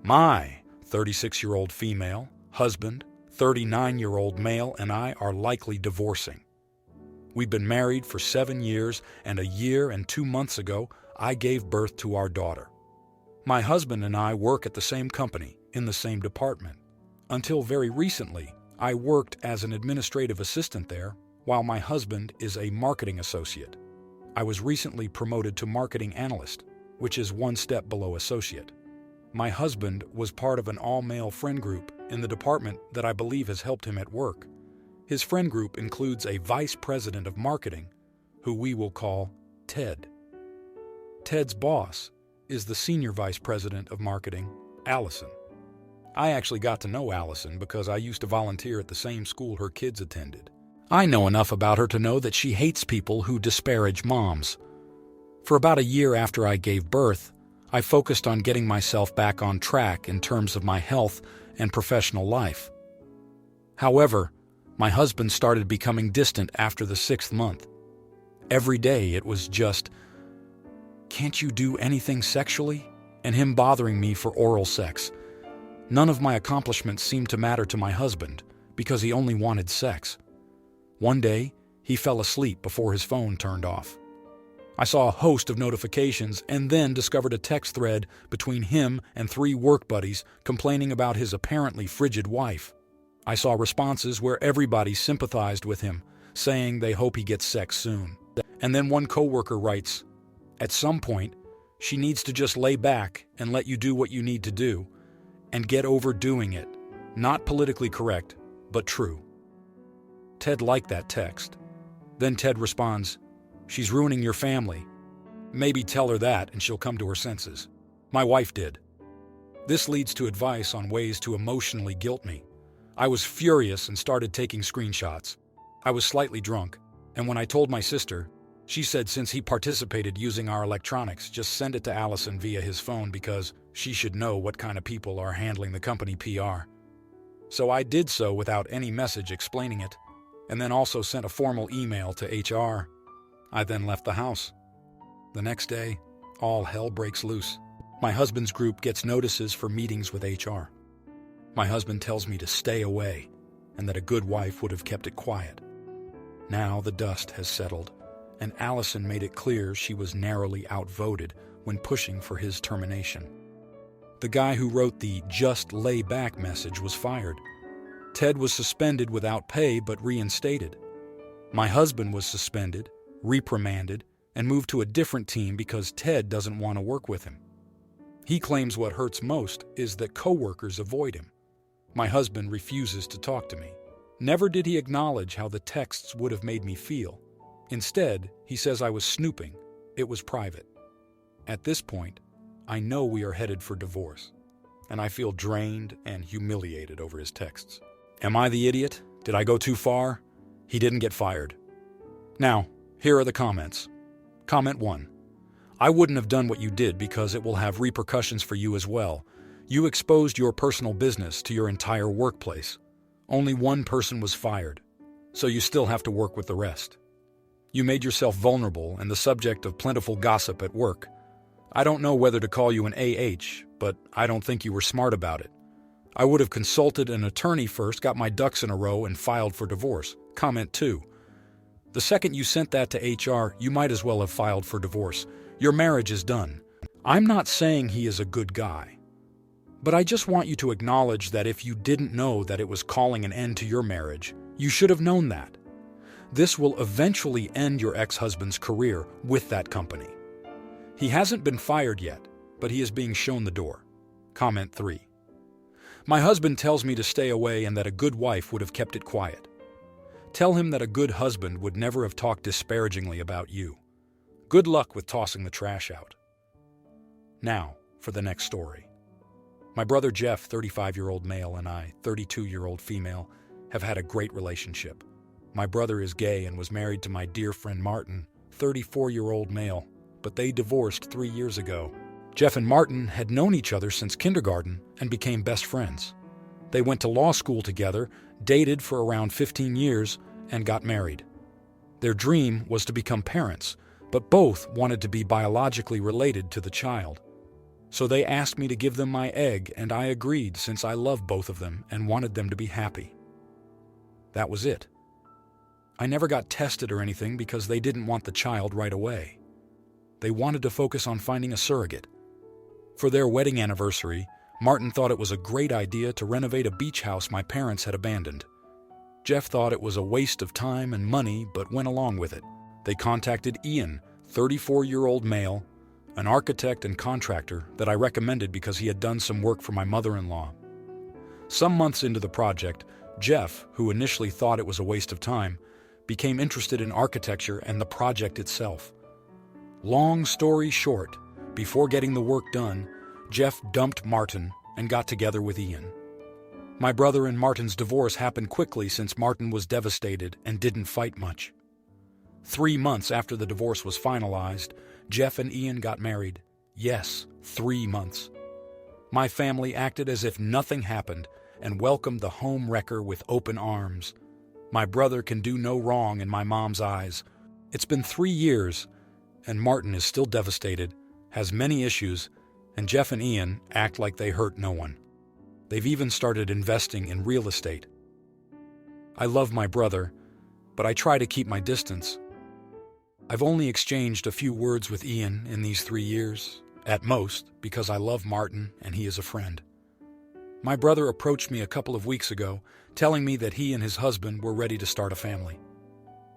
My 36-year-old female, husband, 39-year-old male, and I are likely divorcing. We've been married for 7 years, and a year and 2 months ago, I gave birth to our daughter. My husband and I work at the same company, in the same department. Until very recently, I worked as an administrative assistant there, while my husband is a marketing associate. I was recently promoted to marketing analyst, which is one step below associate. My husband was part of an all-male friend group in the department that I believe has helped him at work. His friend group includes a vice president of marketing, who we will call Ted. Ted's boss is the senior vice president of marketing, Allison. I actually got to know Allison because I used to volunteer at the same school her kids attended. I know enough about her to know that she hates people who disparage moms. For about a year after I gave birth, I focused on getting myself back on track in terms of my health and professional life. However, my husband started becoming distant after the 6th month. Every day it was just, "Can't you do anything sexually?" and him bothering me for oral sex. None of my accomplishments seemed to matter to my husband because he only wanted sex. One day, he fell asleep before his phone turned off. I saw a host of notifications and then discovered a text thread between him and 3 work buddies complaining about his apparently frigid wife. I saw responses where everybody sympathized with him, saying they hope he gets sex soon. And then one coworker writes, "At some point, she needs to just lay back and let you do what you need to do, and get over doing it." Not politically correct, but true. Ted liked that text. Then Ted responds, "She's ruining your family. Maybe tell her that and she'll come to her senses." My wife did. This leads to advice on ways to emotionally guilt me. I was furious and started taking screenshots. I was slightly drunk, and when I told my sister, she said since he participated using our electronics, just send it to Allison via his phone because she should know what kind of people are handling the company PR. So I did so without any message explaining it, and then also sent a formal email to HR. I then left the house. The next day, all hell breaks loose. My husband's group gets notices for meetings with HR. My husband tells me to stay away, and that a good wife would have kept it quiet. Now the dust has settled, and Allison made it clear she was narrowly outvoted when pushing for his termination. The guy who wrote the "just lay back" message was fired. Ted was suspended without pay but reinstated. My husband was suspended, reprimanded, and moved to a different team because Ted doesn't want to work with him. He claims what hurts most is that coworkers avoid him. My husband refuses to talk to me. Never did he acknowledge how the texts would have made me feel. Instead, he says I was snooping. It was private. At this point, I know we are headed for divorce, and I feel drained and humiliated over his texts. Am I the idiot? Did I go too far? He didn't get fired. Now, here are the comments. Comment 1. I wouldn't have done what you did because it will have repercussions for you as well. You exposed your personal business to your entire workplace. Only one person was fired, so you still have to work with the rest. You made yourself vulnerable and the subject of plentiful gossip at work. I don't know whether to call you an AH, but I don't think you were smart about it. I would have consulted an attorney first, got my ducks in a row, and filed for divorce. Comment 2. The second you sent that to HR, you might as well have filed for divorce. Your marriage is done. I'm not saying he is a good guy, but I just want you to acknowledge that if you didn't know that it was calling an end to your marriage, you should have known that. This will eventually end your ex-husband's career with that company. He hasn't been fired yet, but he is being shown the door. Comment 3. My husband tells me to stay away and that a good wife would have kept it quiet. Tell him that a good husband would never have talked disparagingly about you. Good luck with tossing the trash out. Now, for the next story. My brother Jeff, 35-year-old male, and I, 32-year-old female, have had a great relationship. My brother is gay and was married to my dear friend Martin, 34-year-old male, but they divorced 3 years ago. Jeff and Martin had known each other since kindergarten and became best friends. They went to law school together, dated for around 15 years, and got married. Their dream was to become parents, but both wanted to be biologically related to the child. So they asked me to give them my egg, and I agreed since I love both of them and wanted them to be happy. That was it. I never got tested or anything because they didn't want the child right away. They wanted to focus on finding a surrogate. For their wedding anniversary, Martin thought it was a great idea to renovate a beach house my parents had abandoned. Jeff thought it was a waste of time and money, but went along with it. They contacted Ian, 34-year-old male, an architect and contractor that I recommended because he had done some work for my mother-in-law. Some months into the project, Jeff, who initially thought it was a waste of time, became interested in architecture and the project itself. Long story short, before getting the work done, Jeff dumped Martin and got together with Ian. My brother and Martin's divorce happened quickly since Martin was devastated and didn't fight much. 3 months after the divorce was finalized, Jeff and Ian got married. Yes, 3 months. My family acted as if nothing happened and welcomed the home wrecker with open arms. My brother can do no wrong in my mom's eyes. It's been 3 years, and Martin is still devastated, has many issues, and Jeff and Ian act like they hurt no one. They've even started investing in real estate. I love my brother, but I try to keep my distance. I've only exchanged a few words with Ian in these 3 years, at most, because I love Martin and he is a friend. My brother approached me a couple of weeks ago, telling me that he and his husband were ready to start a family.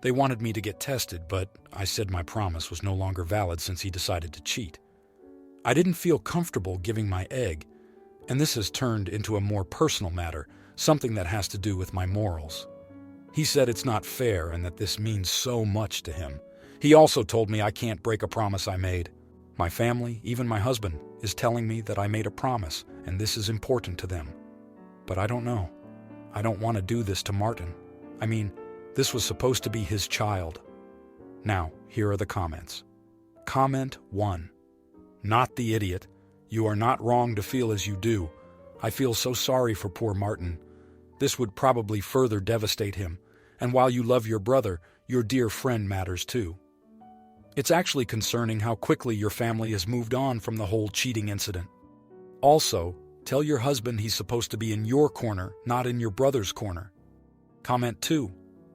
They wanted me to get tested, but I said my promise was no longer valid since he decided to cheat. I didn't feel comfortable giving my egg, and this has turned into a more personal matter, something that has to do with my morals. He said it's not fair and that this means so much to him. He also told me I can't break a promise I made. My family, even my husband, is telling me that I made a promise and this is important to them. But I don't know. I don't want to do this to Martin. I mean, this was supposed to be his child. Now, here are the comments. Comment 1. Not the idiot. You are not wrong to feel as you do. I feel so sorry for poor Martin. This would probably further devastate him. And while you love your brother, your dear friend matters too. It's actually concerning how quickly your family has moved on from the whole cheating incident. Also, tell your husband he's supposed to be in your corner, not in your brother's corner. Comment 2.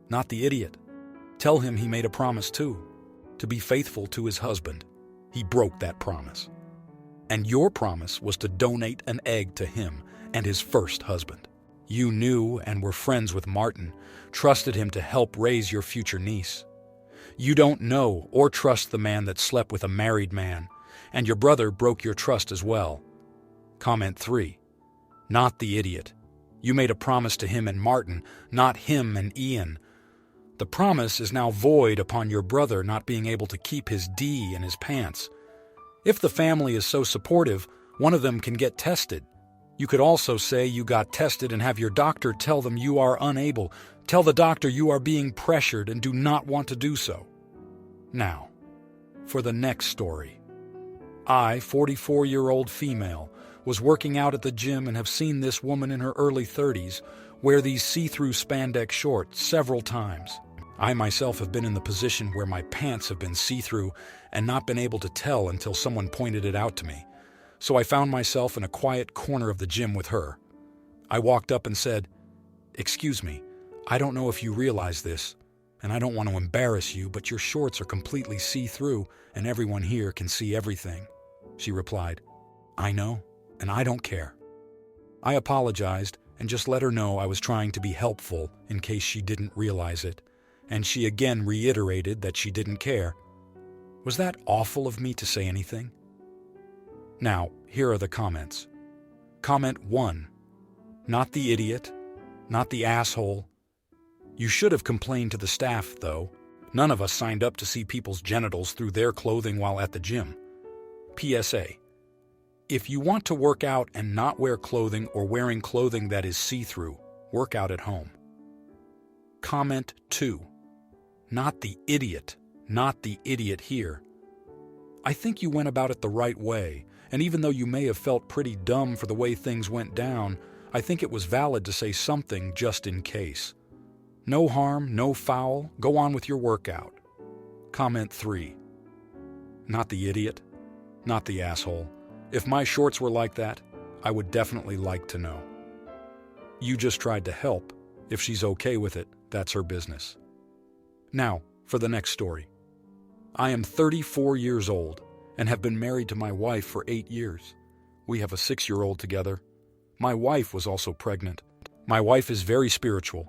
Not the idiot. Tell him he made a promise too, to be faithful to his husband. He broke that promise. And your promise was to donate an egg to him and his first husband. You knew and were friends with Martin, trusted him to help raise your future niece. You don't know or trust the man that slept with a married man, and your brother broke your trust as well. Comment 3. Not the idiot. You made a promise to him and Martin, not him and Ian. The promise is now void upon your brother not being able to keep his D in his pants. If the family is so supportive, one of them can get tested. You could also say you got tested and have your doctor tell them you are unable. Tell the doctor you are being pressured and do not want to do so. Now, for the next story. I, 44-year-old female, was working out at the gym and have seen this woman in her early 30s wear these see-through spandex shorts several times. I myself have been in the position where my pants have been see-through and not been able to tell until someone pointed it out to me. So I found myself in a quiet corner of the gym with her. I walked up and said, "Excuse me, I don't know if you realize this, and I don't want to embarrass you, but your shorts are completely see-through and everyone here can see everything." She replied, "I know, and I don't care." I apologized and just let her know I was trying to be helpful in case she didn't realize it, and she again reiterated that she didn't care. Was that awful of me to say anything? Now, here are the comments. Comment 1. Not the idiot, not the asshole. You should have complained to the staff, though. None of us signed up to see people's genitals through their clothing while at the gym. PSA. If you want to work out and not wear clothing or wearing clothing that is see-through, work out at home. Comment 2. Not the idiot, not the idiot here. I think you went about it the right way, and even though you may have felt pretty dumb for the way things went down, I think it was valid to say something just in case. No harm, no foul, go on with your workout. Comment 3. Not the idiot, not the asshole. If my shorts were like that, I would definitely like to know. You just tried to help. If she's okay with it, that's her business. Now, for the next story. I am 34 years old and have been married to my wife for 8 years. We have a 6-year-old together. My wife was also pregnant. My wife is very spiritual,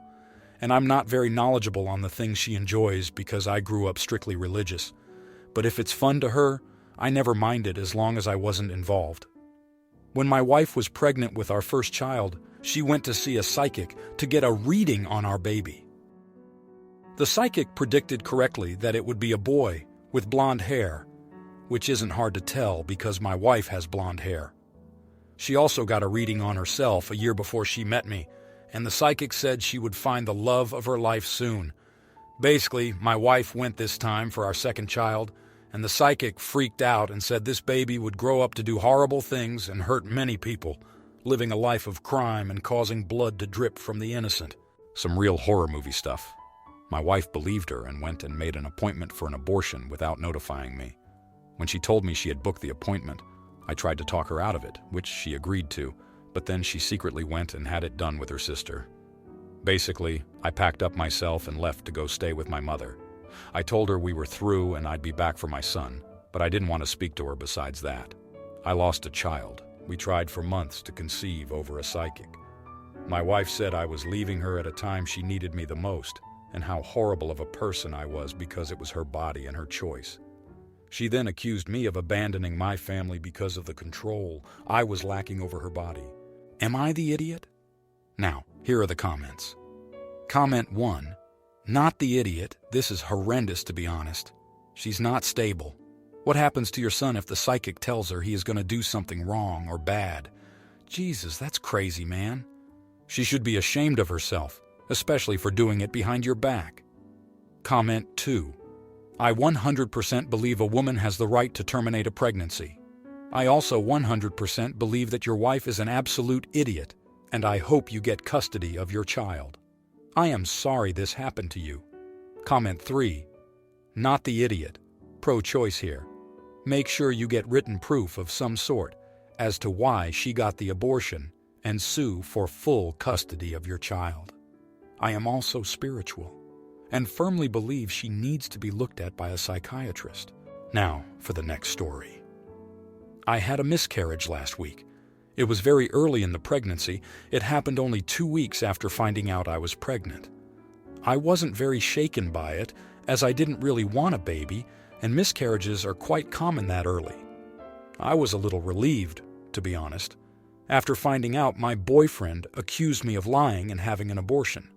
and I'm not very knowledgeable on the things she enjoys because I grew up strictly religious. But if it's fun to her, I never minded as long as I wasn't involved. When my wife was pregnant with our first child, she went to see a psychic to get a reading on our baby. The psychic predicted correctly that it would be a boy with blonde hair, which isn't hard to tell because my wife has blonde hair. She also got a reading on herself a year before she met me, and the psychic said she would find the love of her life soon. Basically, my wife went this time for our second child, and the psychic freaked out and said this baby would grow up to do horrible things and hurt many people, living a life of crime and causing blood to drip from the innocent. Some real horror movie stuff. My wife believed her and went and made an appointment for an abortion without notifying me. When she told me she had booked the appointment, I tried to talk her out of it, which she agreed to, but then she secretly went and had it done with her sister. Basically, I packed up myself and left to go stay with my mother. I told her we were through and I'd be back for my son, but I didn't want to speak to her besides that. I lost a child. We tried for months to conceive over a psychic. My wife said I was leaving her at a time she needed me the most, and how horrible of a person I was because it was her body and her choice. She then accused me of abandoning my family because of the control I was lacking over her body. Am I the idiot? Now, here are the comments. Comment 1. Not the idiot. This is horrendous, to be honest. She's not stable. What happens to your son if the psychic tells her he is going to do something wrong or bad? Jesus, that's crazy, man. She should be ashamed of herself, especially for doing it behind your back. Comment 2. I 100% believe a woman has the right to terminate a pregnancy. I also 100% believe that your wife is an absolute idiot, and I hope you get custody of your child. I am sorry this happened to you. Comment 3. Not the idiot. Pro-choice here. Make sure you get written proof of some sort as to why she got the abortion and sue for full custody of your child. I am also spiritual and firmly believe she needs to be looked at by a psychiatrist. Now, for the next story. I had a miscarriage last week. It was very early in the pregnancy. It happened only 2 weeks after finding out I was pregnant. I wasn't very shaken by it, as I didn't really want a baby, and miscarriages are quite common that early. I was a little relieved, to be honest. After finding out, my boyfriend accused me of lying and having an abortion.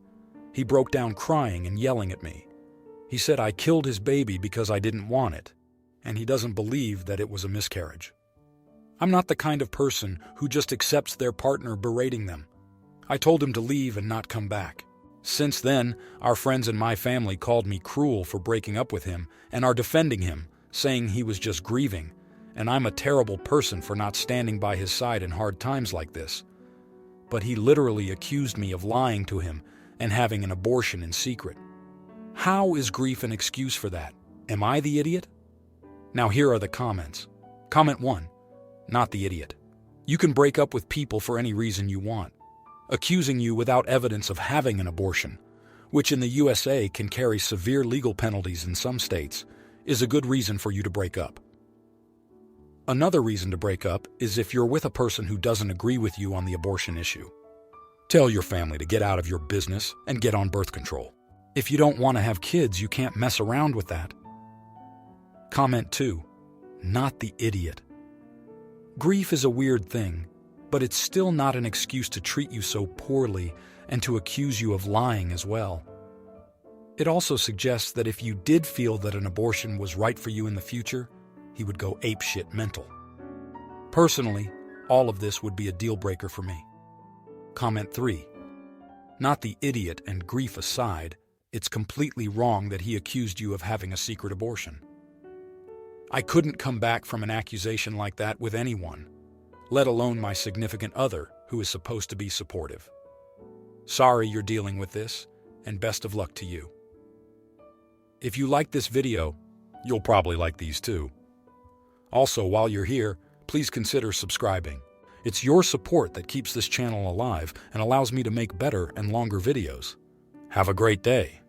He broke down crying and yelling at me. He said I killed his baby because I didn't want it, and he doesn't believe that it was a miscarriage. I'm not the kind of person who just accepts their partner berating them. I told him to leave and not come back. Since then, our friends and my family called me cruel for breaking up with him and are defending him, saying he was just grieving, and I'm a terrible person for not standing by his side in hard times like this. But he literally accused me of lying to him and having an abortion in secret. How is grief an excuse for that? Am I the idiot? Now here are the comments. Comment 1. Not the idiot. You can break up with people for any reason you want. Accusing you without evidence of having an abortion, which in the USA can carry severe legal penalties in some states, is a good reason for you to break up. Another reason to break up is if you're with a person who doesn't agree with you on the abortion issue. Tell your family to get out of your business and get on birth control. If you don't want to have kids, you can't mess around with that. Comment 2. Not the idiot. Grief is a weird thing, but it's still not an excuse to treat you so poorly and to accuse you of lying as well. It also suggests that if you did feel that an abortion was right for you in the future, he would go apeshit mental. Personally, all of this would be a deal breaker for me. Comment 3. Not the idiot and grief aside, it's completely wrong that he accused you of having a secret abortion. I couldn't come back from an accusation like that with anyone, let alone my significant other, who is supposed to be supportive. Sorry you're dealing with this, and best of luck to you. If you like this video, you'll probably like these too. Also, while you're here, please consider subscribing. It's your support that keeps this channel alive and allows me to make better and longer videos. Have a great day.